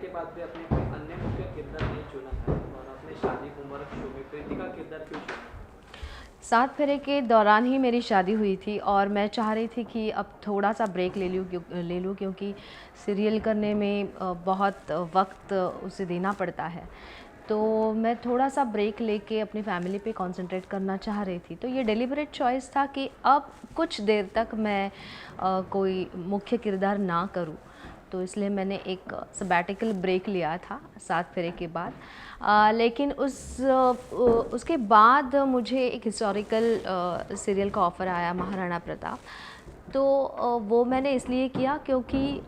के बाद भी आपने कोई अन्य मुख्य किरदार नहीं चुना था और आपने शादी मुबारक शो में प्रीति का किरदार क्यों चुना? सात फेरे के दौरान ही मेरी शादी हुई थी और मैं चाह रही थी कि अब थोड़ा सा ब्रेक ले लूँ क्योंकि सीरियल करने में बहुत वक्त उसे देना पड़ता है। तो मैं थोड़ा सा ब्रेक लेके अपनी फैमिली पे कंसंट्रेट करना चाह रही थी। तो ये डेलिबरेट चॉइस था कि अब कुछ देर तक मैं कोई मुख्य किरदार ना करूँ। तो इसलिए मैंने एक सबैटिकल ब्रेक लिया था सात फेरे के बाद। लेकिन उसके बाद मुझे एक हिस्टोरिकल सीरियल का ऑफ़र आया, महाराणा प्रताप। तो वो मैंने इसलिए किया क्योंकि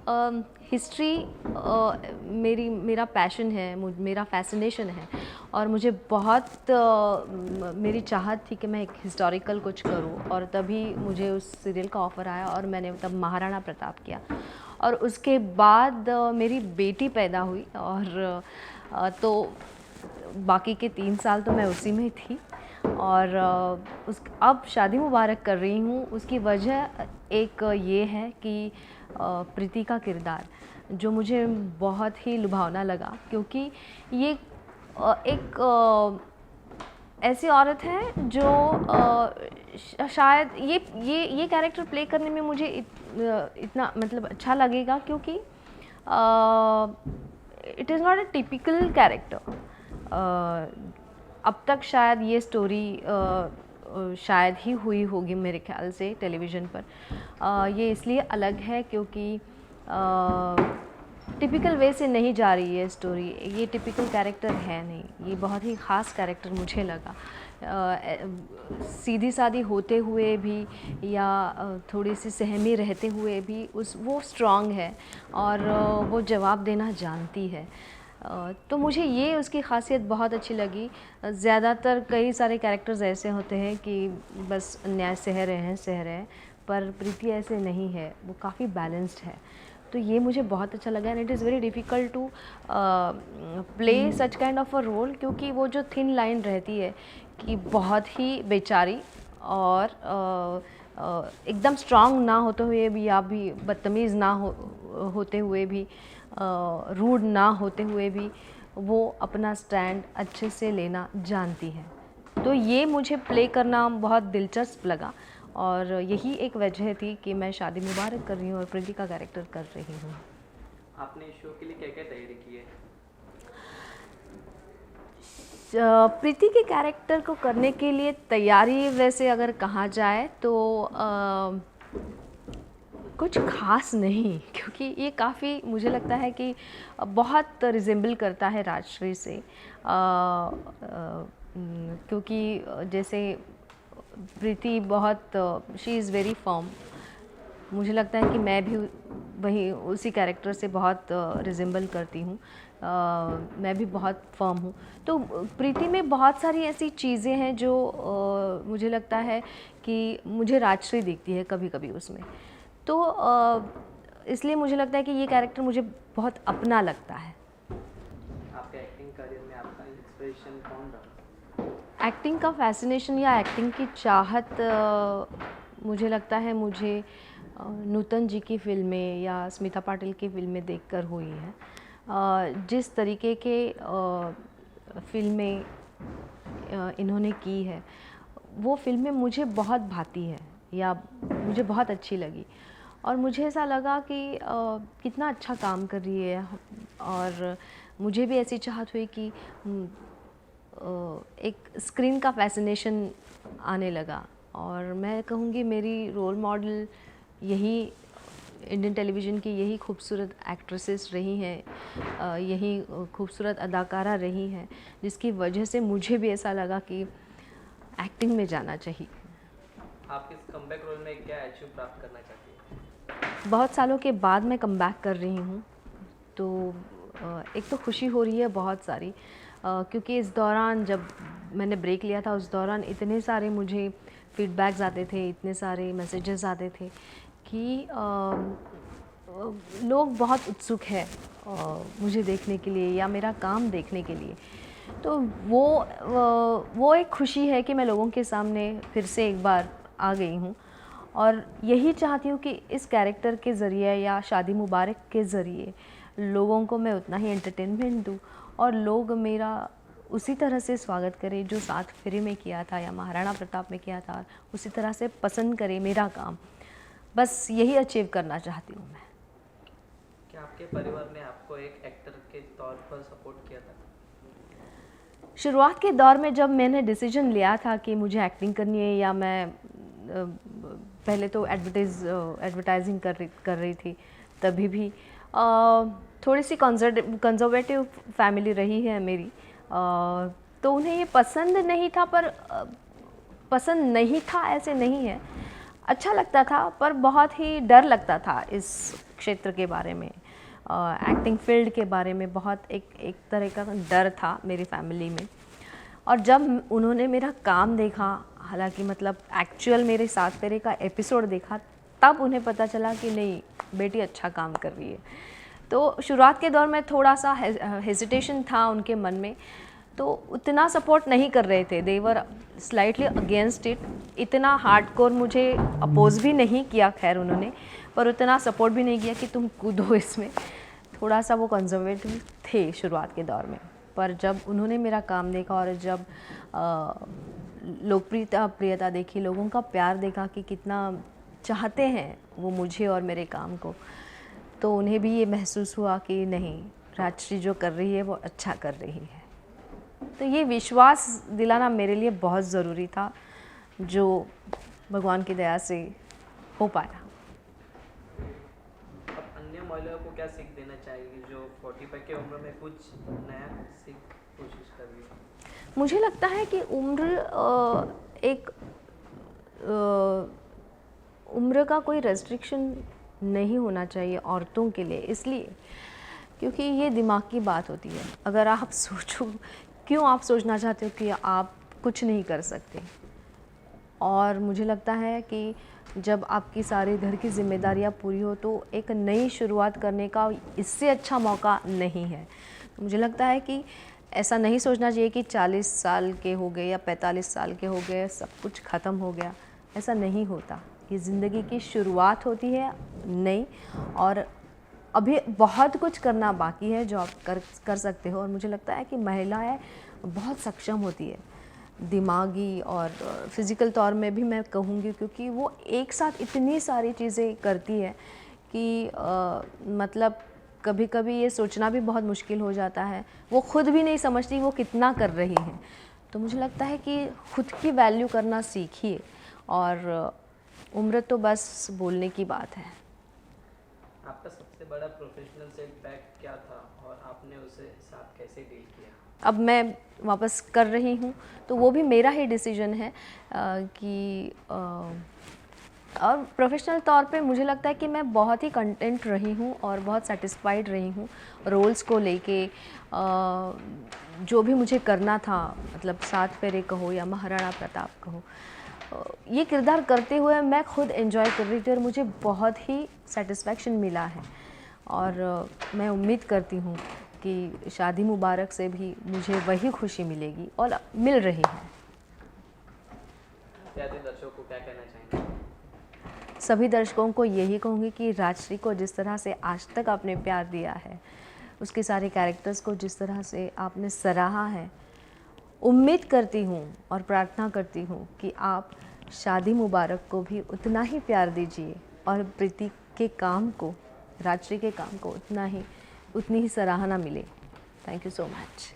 हिस्ट्री मेरा पैशन है, मेरा फैसिनेशन है और मुझे बहुत मेरी चाहत थी कि मैं एक हिस्टोरिकल कुछ करूं, और तभी मुझे उस सीरियल का ऑफ़र आया और मैंने तब महाराणा प्रताप किया। और उसके बाद मेरी बेटी पैदा हुई और तो बाकी के 3 साल तो मैं उसी में थी। और अब शादी मुबारक कर रही हूँ। उसकी वजह एक ये है कि प्रीति का किरदार जो मुझे बहुत ही लुभावना लगा, क्योंकि ये एक ऐसी औरत है जो शायद ये कैरेक्टर प्ले करने में मुझे इतना मतलब अच्छा लगेगा, क्योंकि it is not a typical character. अब तक शायद ये स्टोरी शायद ही हुई होगी मेरे ख्याल से टेलीविज़न पर। ये इसलिए अलग है क्योंकि टिपिकल वे से नहीं जा रही है स्टोरी। ये टिपिकल कैरेक्टर है नहीं, ये बहुत ही ख़ास कैरेक्टर मुझे लगा। सीधी सादी होते हुए भी या थोड़ी सी सहमी रहते हुए भी वो स्ट्रॉन्ग है और वो जवाब देना जानती है। तो मुझे ये उसकी ख़ासियत बहुत अच्छी लगी। ज़्यादातर कई सारे कैरेक्टर्स ऐसे होते हैं कि बस अन्याय सह रहे हैं, पर प्रीति ऐसे नहीं है, वो काफ़ी बैलेंस्ड है। तो ये मुझे बहुत अच्छा लगा। And it is very difficult to play such kind of a role, क्योंकि वो जो थिन लाइन रहती है कि बहुत ही बेचारी और एकदम स्ट्रांग ना होते हुए भी, या भी बदतमीज़ ना होते हुए भी, रूड ना होते हुए भी वो अपना स्टैंड अच्छे से लेना जानती है। तो ये मुझे प्ले करना बहुत दिलचस्प लगा और यही एक वजह थी कि मैं शादी मुबारक कर रही हूँ और प्रीति का कैरेक्टर कर रही हूँ। आपने इस शो के लिए क्या क्या तैयारी की है? प्रीति के कैरेक्टर को करने के लिए तैयारी वैसे अगर कहा जाए तो कुछ ख़ास नहीं, क्योंकि ये काफ़ी मुझे लगता है कि बहुत रिजेंबल करता है राजश्री से। क्योंकि जैसे प्रीति बहुत शी इज़ वेरी फर्म, मुझे लगता है कि मैं भी वही उसी कैरेक्टर से बहुत रिजेंबल करती हूँ। मैं भी बहुत फर्म हूँ। तो प्रीति में बहुत सारी ऐसी चीज़ें हैं जो मुझे लगता है कि मुझे राजश्री दिखती है कभी-कभी उसमें। तो इसलिए मुझे लगता है कि ये कैरेक्टर मुझे बहुत अपना लगता है। आपके एक्टिंग करियर में आपका इंस्पिरेशन कौन रहा? एक्टिंग का फैसिनेशन या एक्टिंग की चाहत मुझे लगता है मुझे नूतन जी की फ़िल्में या स्मिता पाटिल की फ़िल्में देखकर हुई है। जिस तरीके के फ़िल्में इन्होंने की है, वो फ़िल्में मुझे बहुत भाती है या मुझे बहुत अच्छी लगी और मुझे ऐसा लगा कि कितना अच्छा काम कर रही है। और मुझे भी ऐसी चाहत हुई कि एक स्क्रीन का फैसिनेशन आने लगा। और मैं कहूँगी मेरी रोल मॉडल यही इंडियन टेलीविज़न की यही खूबसूरत एक्ट्रेसेस रही हैं, यही खूबसूरत अदाकारा रही हैं, जिसकी वजह से मुझे भी ऐसा लगा कि एक्टिंग में जाना चाहिए। आप इस कमबैक रोल में क्या अचीव प्राप्त करना चाहती हैं? बहुत सालों के बाद मैं कमबैक कर रही हूँ, तो एक तो खुशी हो रही है बहुत सारी, क्योंकि इस दौरान जब मैंने ब्रेक लिया था उस दौरान इतने सारे मुझे फीडबैक्स आते थे, इतने सारे मैसेजेस आते थे कि लोग बहुत उत्सुक हैं मुझे देखने के लिए या मेरा काम देखने के लिए। तो वो एक खुशी है कि मैं लोगों के सामने फिर से एक बार आ गई हूँ और यही चाहती हूँ कि इस कैरेक्टर के ज़रिए या शादी मुबारक के ज़रिए लोगों को मैं उतना ही एंटरटेनमेंट दूँ और लोग मेरा उसी तरह से स्वागत करें जो सात फेरे में किया था या महाराणा प्रताप में किया था, उसी तरह से पसंद करें मेरा काम। बस यही अचीव करना चाहती हूँ मैं। क्या आपके परिवार ने आपको एक एक्टर के तौर पर सपोर्ट किया था? शुरुआत के दौर में जब मैंने डिसीजन लिया था कि मुझे एक्टिंग करनी है या मैं पहले तो एडवर्टाइजिंग कर रही थी, तभी भी थोड़ी सी कंजर्वेटिव फैमिली रही है मेरी, तो उन्हें ये पसंद नहीं था, पर पसंद नहीं था ऐसे नहीं है, अच्छा लगता था पर बहुत ही डर लगता था इस क्षेत्र के बारे में, एक्टिंग फील्ड के बारे में बहुत एक तरह का डर था मेरी फैमिली में। और जब उन्होंने मेरा काम देखा, हालांकि मतलब एक्चुअल मेरे सात फेरे का एपिसोड देखा, तब उन्हें पता चला कि नहीं बेटी अच्छा काम कर रही है। तो शुरुआत के दौर में थोड़ा सा हेजिटेशन था उनके मन में, तो उतना सपोर्ट नहीं कर रहे थे, दे वर स्लाइटली अगेंस्ट इट। इतना हार्डकोर मुझे अपोज भी नहीं किया खैर उन्होंने, पर उतना सपोर्ट भी नहीं किया कि तुम कूदो इसमें। थोड़ा सा वो कंजर्वेटिव थे शुरुआत के दौर में, पर जब उन्होंने मेरा काम देखा और जब प्रियता देखी, लोगों का प्यार देखा कि कितना चाहते हैं वो मुझे और मेरे काम को, तो उन्हें भी ये महसूस हुआ कि नहीं, राजश्री जो कर रही है वो अच्छा कर रही है। तो ये विश्वास दिलाना मेरे लिए बहुत ज़रूरी था, जो भगवान की दया से हो पाया। अब अन्य महिलाओं को क्या सीख देना चाहिए जो 45 की उम्र में कुछ नया सीख कोशिश कर रही है? मुझे लगता है कि उम्र का कोई रेस्ट्रिक्शन नहीं होना चाहिए औरतों के लिए, इसलिए क्योंकि ये दिमाग की बात होती है। अगर आप सोचो, क्यों आप सोचना चाहते हो कि आप कुछ नहीं कर सकते? और मुझे लगता है कि जब आपकी सारी घर की जिम्मेदारियां पूरी हो तो एक नई शुरुआत करने का इससे अच्छा मौका नहीं है। तो मुझे लगता है कि ऐसा नहीं सोचना चाहिए कि 40 साल के हो गए या 45 साल के हो गए सब कुछ ख़त्म हो गया, ऐसा नहीं होता। ये ज़िंदगी की शुरुआत होती है नई, और अभी बहुत कुछ करना बाकी है जो आप कर सकते हो। और मुझे लगता है कि महिलाएं बहुत सक्षम होती है, दिमागी और फिज़िकल तौर में भी मैं कहूँगी, क्योंकि वो एक साथ इतनी सारी चीज़ें करती है कि मतलब कभी कभी ये सोचना भी बहुत मुश्किल हो जाता है, वो खुद भी नहीं समझती वो कितना कर रही हैं। तो मुझे लगता है कि खुद की वैल्यू करना सीखिए, और उम्र तो बस बोलने की बात है। आपका सबसे बड़ा प्रोफेशनल सेटबैक क्या था और आपने उसे साथ कैसे डील किया? अब मैं वापस कर रही हूँ तो वो भी मेरा ही डिसीजन है कि और प्रोफेशनल तौर पे मुझे लगता है कि मैं बहुत ही कंटेंट रही हूँ और बहुत सेटिस्फाइड रही हूँ रोल्स को लेके। जो भी मुझे करना था, मतलब सात फेरे कहो या महाराणा प्रताप कहो, ये किरदार करते हुए मैं खुद एंजॉय कर रही थी और मुझे बहुत ही सेटिस्फैक्शन मिला है। और मैं उम्मीद करती हूँ कि शादी मुबारक से भी मुझे वही खुशी मिलेगी और मिल रही है। प्यारे दर्शकों को क्या कहना चाहेंगे? सभी दर्शकों को यही कहूँगी कि राजश्री को जिस तरह से आज तक आपने प्यार दिया है, उसके सारे कैरेक्टर्स को जिस तरह से आपने सराहा है, उम्मीद करती हूँ और प्रार्थना करती हूँ कि आप शादी मुबारक को भी उतना ही प्यार दीजिए और प्रीति के काम को, राजश्री के काम को उतनी ही सराहना मिले। Thank you so much.